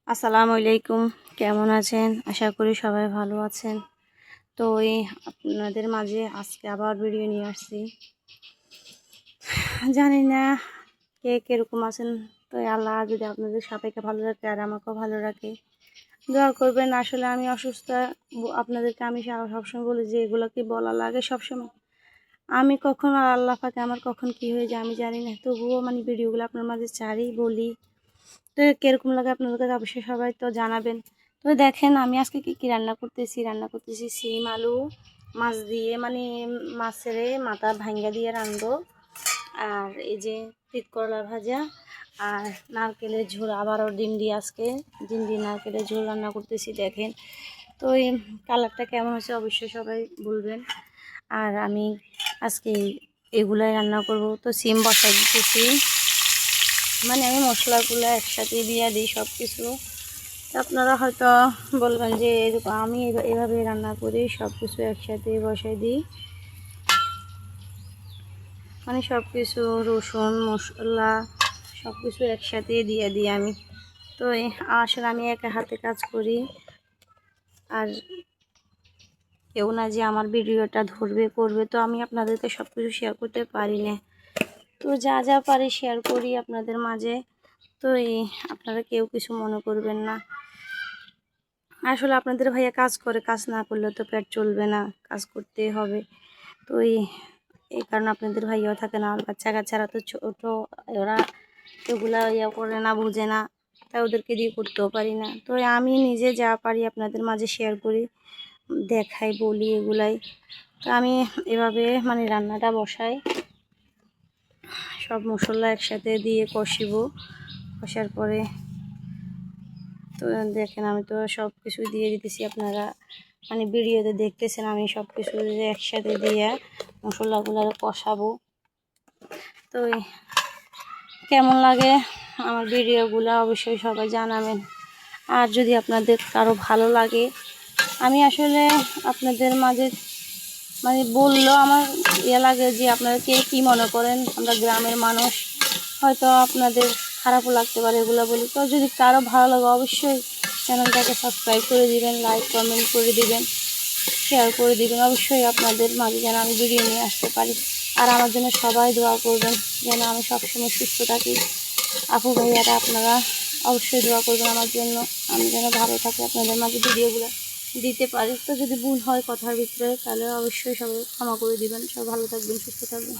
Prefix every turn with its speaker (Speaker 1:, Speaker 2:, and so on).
Speaker 1: আসসালামু আলাইকুম, কেমন আছেন? আশা করি সবাই ভালো আছেন। তো আপনাদের মাঝে আজকে আবার ভিডিও নিয়ে আসছি। জানি না কে কীরকম আছেন। তো আল্লাহ যদি আপনাদের সবাইকে ভালো রাখে আর আমাকেও ভালো রাখে, দোয়া করবেন। আসলে আমি অসুস্থ, আপনাদেরকে আমি সবসময় বলি যে এগুলো কি বলা লাগে সবসময়। আমি কখন আর আল্লাহ পাকে আমার কখন কি হয়ে যায় আমি জানি না, তবুও ভিডিওগুলো আপনার মাঝে ছাড়ি, বলি। তো কীরকম লাগে আপনাদের কাছে অবশ্যই সবাই তো জানাবেন। তো দেখেন আমি আজকে কী রান্না করতেছি সিম আলু মাছ দিয়ে, মাছের মাথা ভাঙ্গা দিয়ে রাঁধবো। আর এই যে তিত করলা ভাজা আর নারকেলের ঝোল, আবারও ডিম আজকে নারকেলের ঝোল রান্না করতেছি। দেখেন তো এই কালারটা কেমন হয়েছে অবশ্যই সবাই বলবেন। আর আমি আজকে এগুলাই রান্না করব। তো সিম বসাই দিতেছি, আমি মশলাগুলো একসাথে দিয়ে দিই সব কিছু। আপনারা হয়তো বলবেন যে আমি এভাবে রান্না করি, সব কিছু একসাথে বসাই দিই, সব কিছু রসুন মশলা সব কিছু একসাথে দিয়ে দিই আমি। তো আসলে আমি একা হাতে কাজ করি, আর কেউ না যে আমার ভিডিওটা ধরবে করবে, তো আমি আপনাদেরকে সব কিছু শেয়ার করতে পারি না। তো যা যা পারি শেয়ার করি আপনাদের মাঝে। তো আপনারা কেউ কিছু মনে করবেন না। আসলে আপনাদের ভাইয়া কাজ করে, কাজ না করলে তো পেট চলবে না, কাজ করতেই হবে। তো এই কারণে আপনাদের ভাইয়াও থাকে না। আর বাচ্চা কাচ্চারা তো ছোটো, ওরা এগুলা করে না, বুঝে না, তাই ওদেরকে দিয়ে করতেও পারি না। তো আমি নিজে যা পারি আপনাদের মাঝে শেয়ার করি, দেখাই, বলি এগুলাই। তো আমি এভাবে রান্নাটা বসাই, সব মশলা একসাথে দিয়ে কষার পরে তো দেখেন আমি তো সব কিছু দিয়ে দিতেছি। আপনারা ভিডিওতে দেখতেছেন আমি সব কিছু একসাথে দিয়ে মশলাগুলো কষাবো। তো কেমন লাগে আমার ভিডিওগুলো অবশ্যই সবাই জানাবেন। আর যদি আপনাদের কারো ভালো লাগে, আমি আসলে আপনাদের মাঝে বললেও আমার লাগে যে আপনারা কে কী মনে করেন। আমরা গ্রামের মানুষ, হয়তো আপনাদের খারাপও লাগতে পারে এগুলো বলি। তো যদি কারো ভালো লাগে অবশ্যই চ্যানেলটাকে সাবস্ক্রাইব করে দিবেন, লাইক কমেন্ট করে দিবেন, শেয়ার করে দিবেন। অবশ্যই আপনাদের মাঝে যেন আমি ভিডিও নিয়ে আসতে পারি। আর আমার জন্য সবাই দোয়া করবেন যেন আমি সবসময় সুস্থ থাকি। আপু ভাইয়ারা আপনারা অবশ্যই দোয়া করবেন আমার জন্য, আমি যেন ভালো থাকি, আপনাদের মাঝে ভিডিওগুলো দিতে পারি। তো যদি ভুল হয় কথার ভিতরে তাহলে অবশ্যই সবাই ক্ষমা করে দিবেন। সবাই ভালো থাকবেন, সুস্থ থাকবেন।